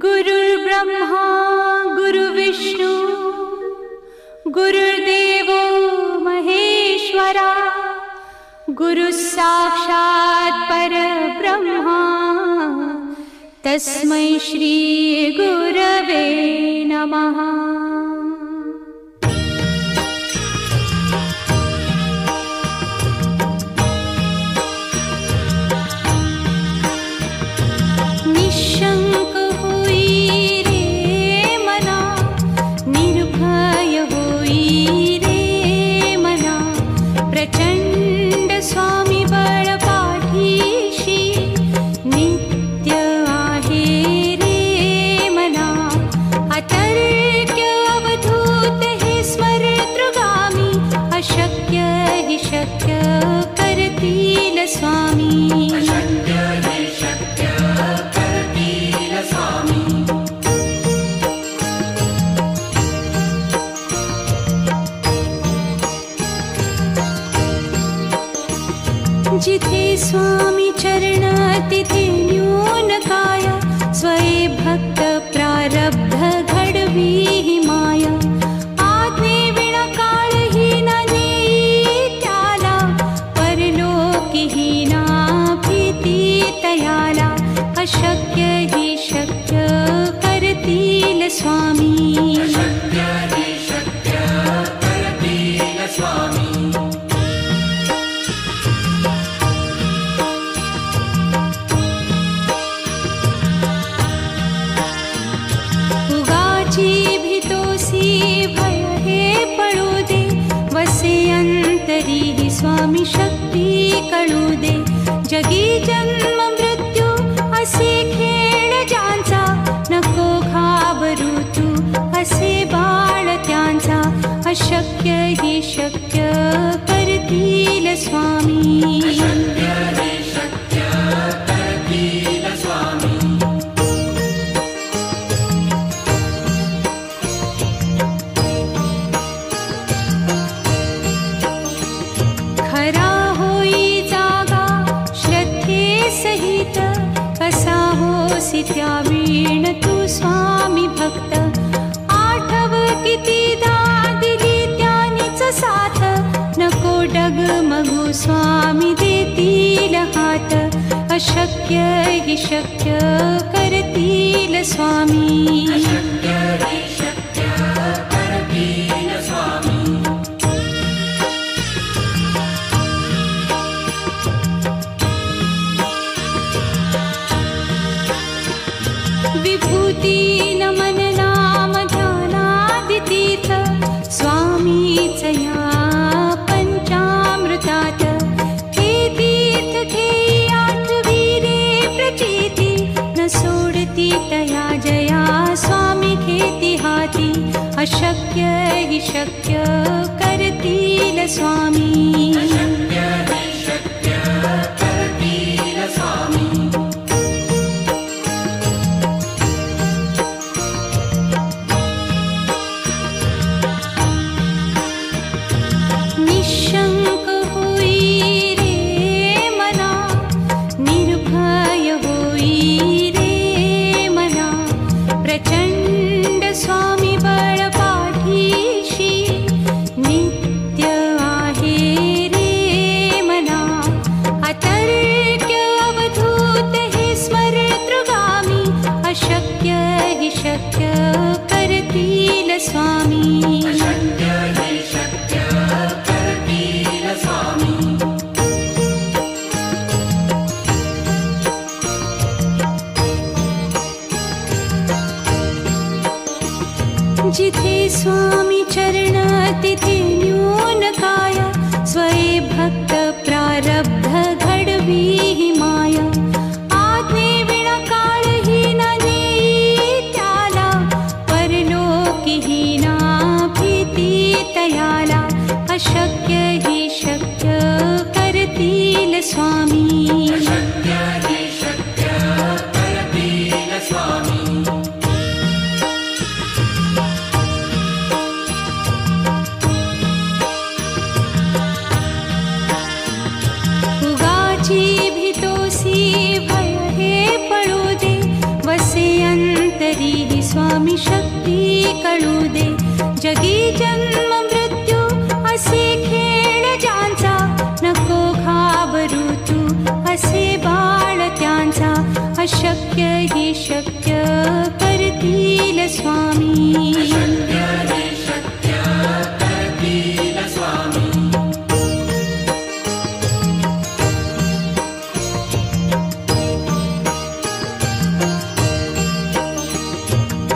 गुरुर्ब्रह्मा गुरुर्विष्णु गुरुर्देवो महेश्वरा गुरुः साक्षात् परब्रह्मा तस्मै श्री गुरवे नमः। निशंक हुई रे मना, निर्भय हुई रे मना, प्रचंड स्वामी बळ पाठीशी नित्य आहे रे मना। अतर्क्य अवधूत हे स्मरतृगामी, अशक्य हि शक्य करतील स्वामी। जिथे स्वामी चरण तिथे न्यून काय, स्वये भक्त प्रारब्ध घडवी ही माया। आज्ञे विना काळही न नेई त्याला, परलोकी ही ना भीती तयाला। अशक्य ही शक्य करतील स्वामी। स्वामी शक्ती कळू दे, जगी जन्म मृत्यू असे खेळ ज्यांचा। नको घाबरू तू असे बाळ त्यांचा, अशक्य ही शक्य करतील स्वामी। त्यावीण तू स्वामी भक्त, आठव कितीदा दिली त्यानीच साथ। नको डगमगू स्वामी देतील हात, अशक्य हि शक्य करतील स्वामी। विभूती नमन नाम ध्यानादितीर्थ, स्वामीच या पंचामृतात। हे तीर्थ घेई आठवी रे प्रचिती, न सोडती तया जया स्वामी घेती हाती। अशक्य हि शक्य करतील स्वामी। निशंक हुई रे मना, निर्भय हुई रे मना, प्रचंड स्वामी बळ पाठीशी नित्य आहे रे मना। अतर्क्य अवधूत हे स्मरतृगामी, अशक्य हि शक्य करतील स्वामी। जिथे स्वामी चरण तिथे न्यून काय, स्वये भक्त प्रारब्ध घडवी ही माया। आज्ञे विना काळही न नेई त्याला, परलोकी ही ना भीती तयाला। अशक्य ही शक्य करतील स्वामी। भीतोसी भय हे पळू दे, वसे अंत अंतरी स्वामी शक्ती कळू दे. जगी जन्म मृत्यू असे खेळ ज्यांचा, नको घाबरू तू असे बाळ त्यांचा. अशक्य ही शक्य करतील स्वामी.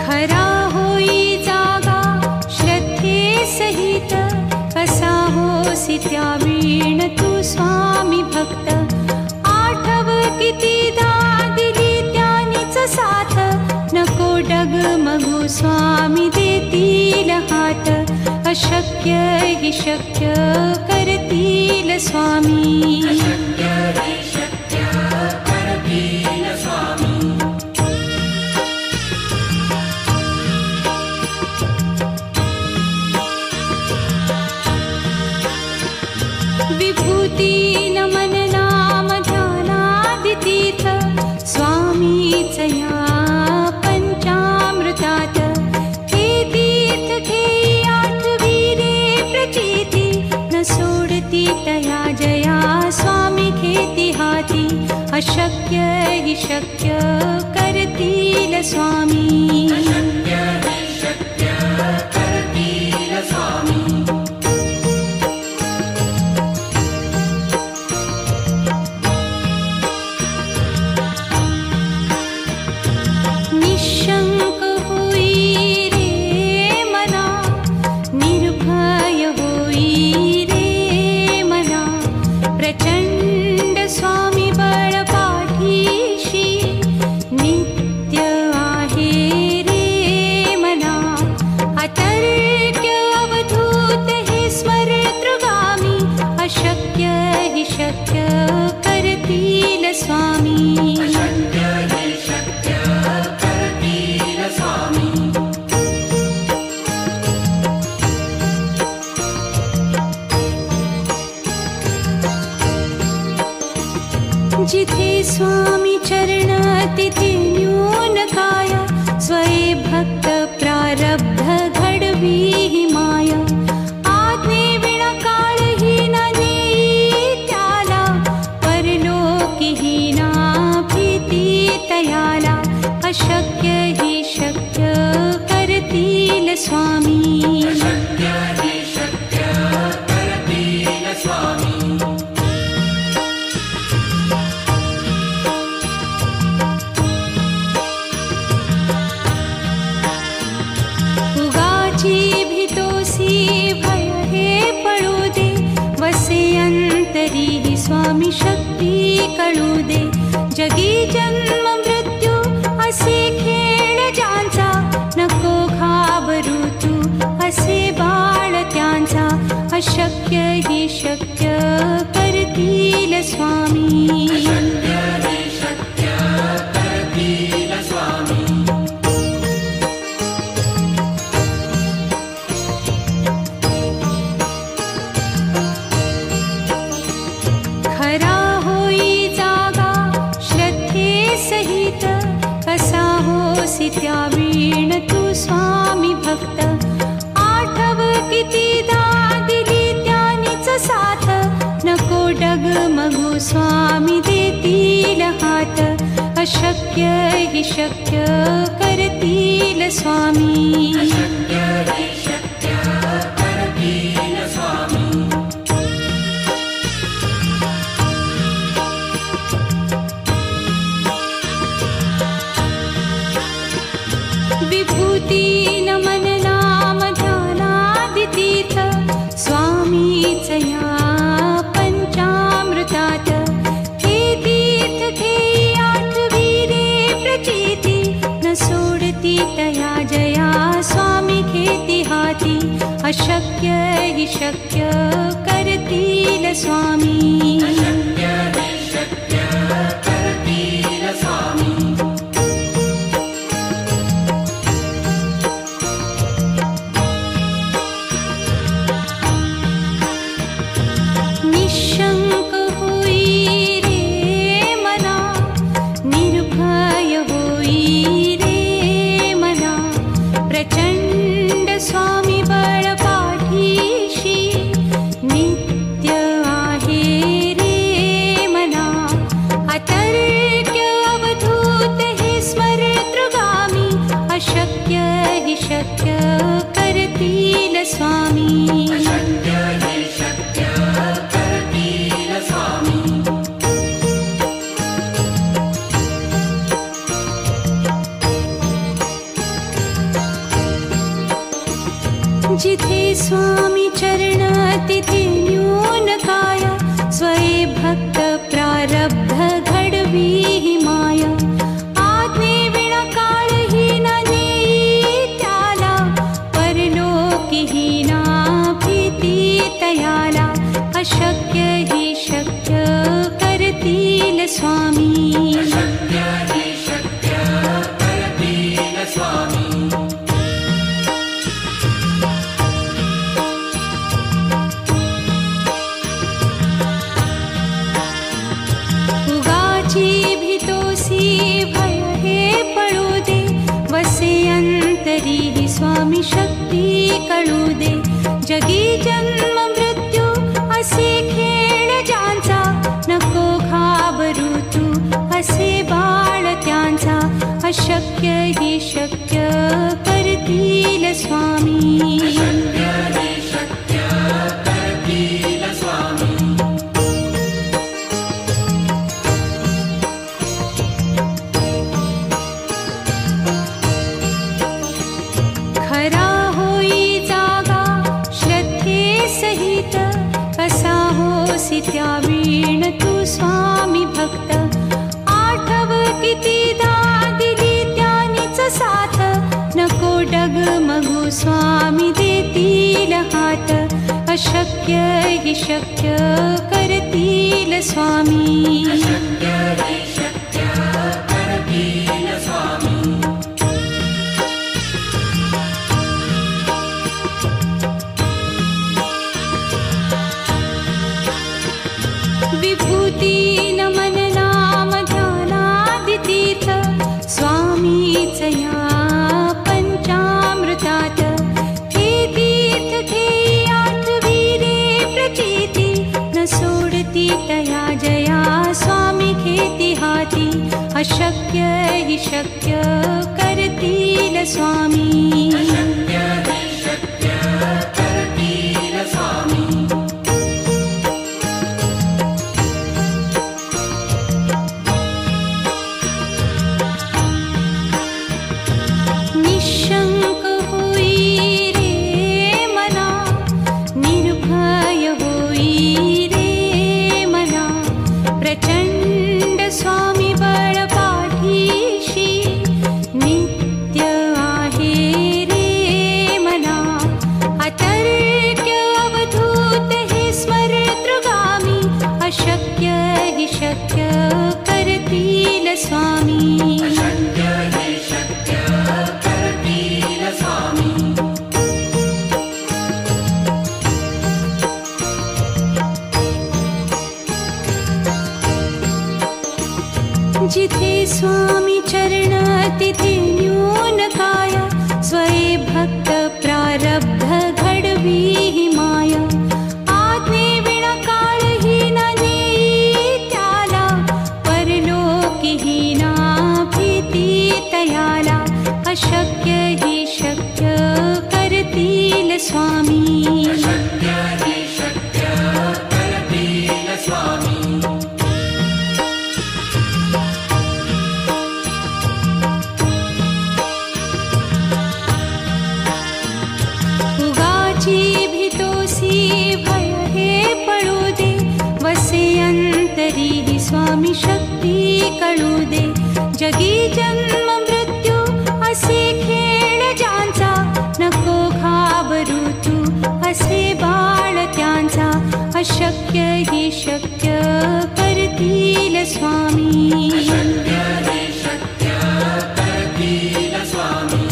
खरा होई जागा श्रद्धे सहित, कसा होसी त्या वीण तू स्वामी भक्त. आठव कितीदा दिली त्यानीच साथ, नको डगमगू स्वामी देतील हात. अशक्य ही शक्य करतील स्वामी. विभूती नमन नाम ध्यानादितीर्थ, स्वामीच या पंचामृतात. हे तीर्थ घेई आठवी रे प्रचिती, न सोडती तया जया स्वामी घेती हाती. अशक्य ही शक्य करतील स्वामी. निशंक होई रे मना, निर्भय होई रे मना. प्रचंड स्वामी बळ पाठीशी, नित्य आहे रे मना. अतर्क्य अवधूत हे स्मरतृगामी, अशक्य हि शक्य करतील स्वामी. जिथे स्वामी चरण तिथे न्यून काया, स्वये भक्त प्रारब्ध घडवी ही माया. आज्ञे विना काळही न नेई त्याला, परलोकीही ना भीती तयाला. अशक्य ही शक्य करतील स्वामी. भय हे पळू दे, वसे अंतरी स्वामी शक्ती कळू दे. जगी जन्म मृत्यू असे खेळ ज्यांचा, नको घाबरू तू असे बाळ त्यांचा. अशक्य ही शक्य करतील स्वामी. खरा होई जागा श्रद्धे सहित, कसा होसी त्या वीण तू स्वामी भक्त. आठव कितीदा दिली त्यानीच साथ, नको डगमगू स्वामी देतील हात. अशक्य हि शक्य करतील स्वामी. विभूती नमन नाम ध्यानादितीर्थ, स्वामीच या पंचामृतात. हे तीर्थ घेई आठवी रे प्रचिती, न सोडती तया जया स्वामी घेती हाती. अशक्य हि शक्य करतील स्वामी. निशंक होई रे मना, निर्भय होई रे स्वामी अशक्य हि शक्य करतील स्वामी जिथे स्वामी चरण तिथे न्यून काया स्वये भक्त प्रारब्ध घडवी ही माया आज्ञे विना काळही न नेई त्याला परलोकीही ना भीती तयाला अशक्य हि शक्य करतील स्वामी अशक्य हि शक्य करतील स्वामी भय हे पळू दे वसे अंतरी ही स्वामी शक्ती कळू दे जगी जन्म मृत्यू असे खेळ ज्यांचा नको घाबरू तू असे बाळ त्यांचा अशक्य हि शक्य करतील स्वामी अशक्य हि शक्य करतील स्वामी त्यावीण तू स्वामी भक्त आठव कितीदा दिली त्यानीच साथ नको डगमगू स्वामी देतील हात अशक्य हि शक्य करतील स्वामी अशक्य हि शक्य करतील स्वामी विभूती नमन नाम ध्यानादितीर्थ स्वामीच या पंचामृतात हे तीर्थ घेई आठवी रे प्रचिती न सोडती तया जया स्वामी घेती हाती अशक्य हि शक्य करतील स्वामी अशक्य हि शक्य करतील स्वामी निशंक होई रे मना निर्भय होई रे मना प्रचंड स्वामी बळ पाठीशी नित्य आहे रे मना अतर्क्य अवधूत हे स्मरतृगामी अशक्य हि शक्य करतील स्वामी अशक्य हि शक्य करतील स्वामी जिथे स्वामी चरण तिथे न्यून काया स्वये भक्त प्रारब्ध घडवी ही माया आज्ञे विना काळही न नेई त्याला परलोकीही ना भीती तयाला अशक्य हि शक्य करतील स्वामी अशक्य हि शक्य करतील स्वामी उगाची भीतोसी भय हे पळू दे वसे अंतरी ही स्वामी शक्ती कळू दे जगी जन्म मृत्यू असे खेळ ज्यांचा नको घाबरू तू असे बाळ त्यांचा अशक्य हि शक्य करतील स्वामी अशक्य हि शक्य करतील स्वामी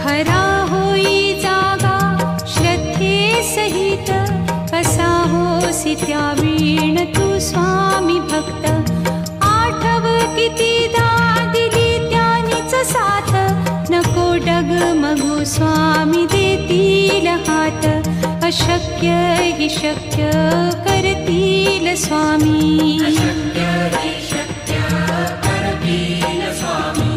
खरा होई जागा श्रद्धे सहित कसा होसी त्यावीण तू स्वामी भक्त आठव कितीदा दिली त्यानीच साथ नको डगमगू स्वामी देतील हात अशक्य हि शक्य करतील स्वामी. अशक्य हि शक्य करतील स्वामी.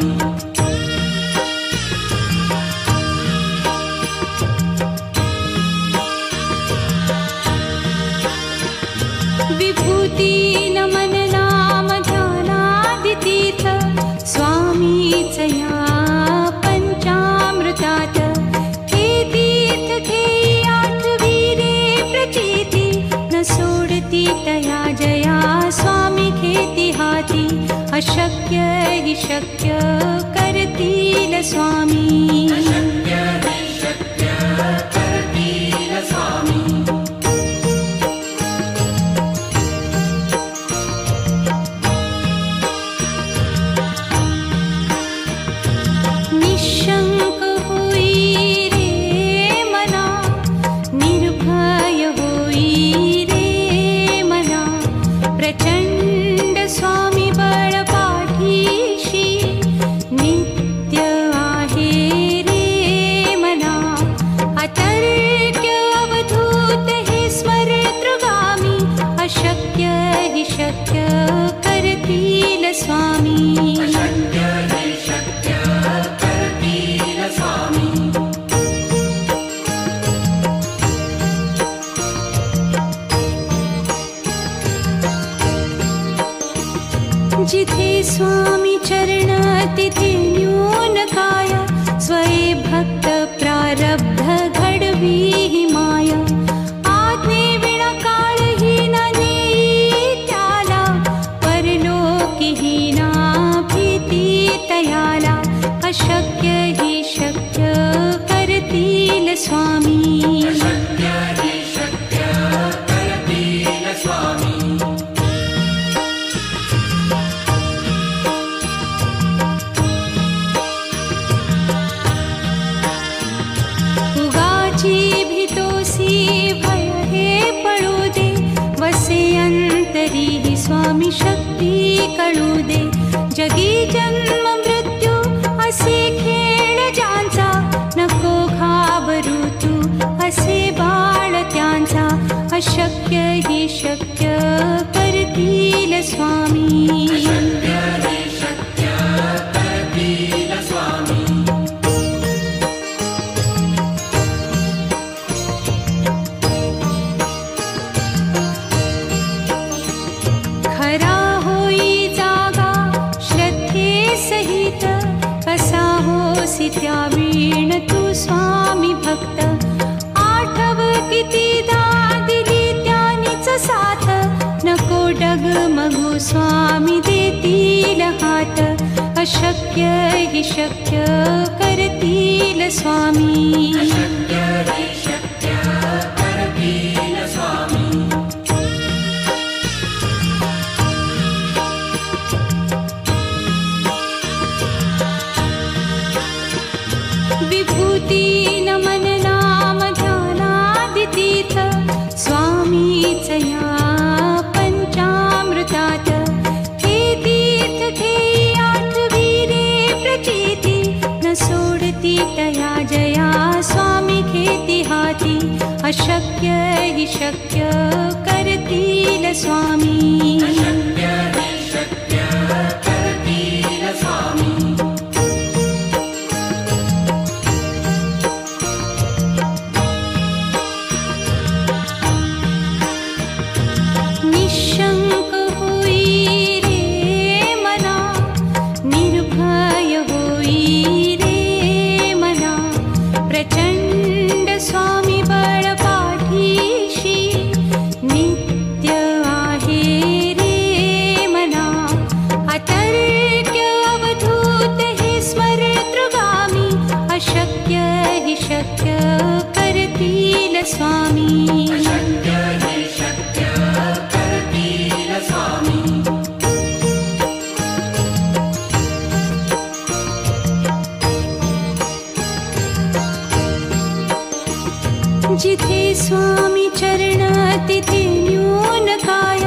विभूती नमन नाम ध्यानादितीर्थ स्वामीच या पंचामृतात. हे तीर्थ घेई आठविरे प्रचिती न सोडती तया जया स्वामी घेती हाती. अशक्य हि शक्य करतील स्वामी. अशक्य हि शक्य करतील स्वामी. निशंक होई रे मना, निर्भय होई रे मना. प्रचंड स्वामी बळ पाठीशी नित्य आहे रे मना. अतर्क्य अवधूत हे स्मरतृगामी. अशक्य हि शक्य करतील स्वामी. अशक्य हि शक्य करतील स्वामी. जिथे स्वामी चरण तिथे न्यून काय. स्वये भक्त प्रारब्ध घडवी हि माया. आज्ञे विना काळही न नेई त्याला. परलोकी हि ना भीती तयाला. अशक्य हि शक्य करतील स्वामी. अशक्य हि शक्य करतील स्वामी. उगाची भीतोसी भय हे पळू दे. वसे अंतरी हि स्वामी शक्ती कळू दे. जगी जन्म मृत्यू असे खेळ ज्यांचा. नको घाबरू तू असे बाळ त्यांचा. अशक्य हि शक्य करतील स्वामी. अशक्य हि शक्य करतील स्वामी. खरा होई जागा श्रद्धे सहित. कसा होसी त्या वीण तू स्वामी भक्त. आठव कितीदा दिली त्यानीच साथ. नको डगमगू स्वामी देतील हात. अशक्य हि शक्य करतील स्वामी. अशक्य हि शक्य करतील स्वामी. विभूती नमन नाम ध्यानादितीर्थ स्वामीच या पंचामृतात. हे तीर्थ घेई आठविरे प्रचिती न सोडती तया जया स्वामी घेती हाती. अशक्य हि शक्य करतील स्वामी. अशक्य हि शक्य करतील स्वामी. निशंक होई रे मना, निर्भय होई रे मना. प्रचंड स्वामी बळ पाठीशी नित्य आहे रे मना. अतर्क्य अवधूत हे स्मरतृगामी. अशक्य हि शक्य करतील स्वामी. अशक्य हि शक्य करतील स्वामी. जिथे स्वामी चरण तिथे न्यून काय.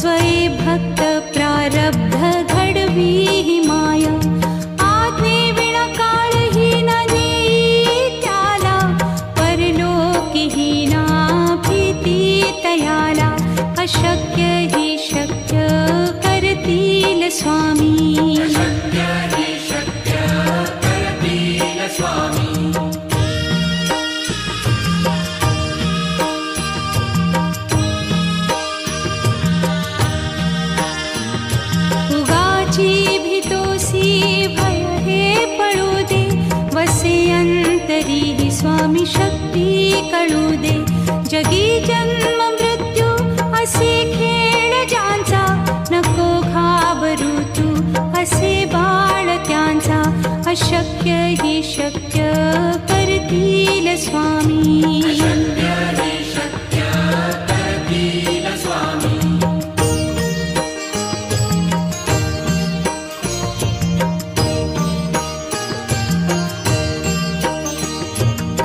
स्वये भक्त प्रारब्ध घडवी हि माया. आज्ञे विना काळही न नेई त्याला. परलोकी हि ना अशक्य हि शक्य करतील स्वामी. अशक्य हि शक्य करतील स्वामी. उगाची भीतोसी भय हे पळू दे, वसे अंतरी ही स्वामी शक्ती कळू दे. जगी जन्म मृत्यू असे खेळ ज्यांचा, नको घाबरू तू असे बाळ त्यांचा. अशक्य हि शक्य करतील स्वामी. अशक्य हि शक्य करतील स्वामी.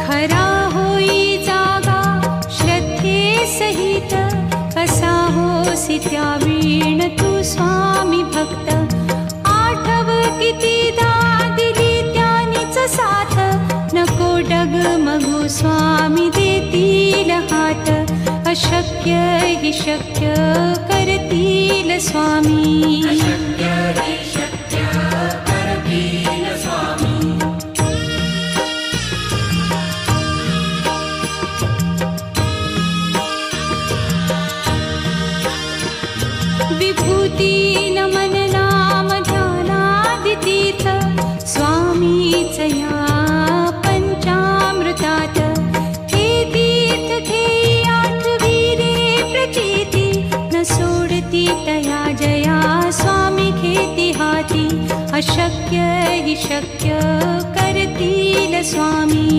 खरा होई जागा श्रद्धे सहित, कसा होसी त्या वीण तू स्वामी भक्त. आठव कितीदा दिली त्यानीच साथ, नको डगमगू स्वामी देतील हात. अशक्य हि शक्य करतील स्वामी. अशक्य हि शक्य करतील स्वामी. विभूती नमन नाम ध्यानादितीर्थ, स्वामीच या पंचामृतात. हे तीर्थ घेई आठवीरे प्रचिती, न सोडती तया जया स्वामी घेती हाती. अशक्य हि शक्य करतील स्वामी.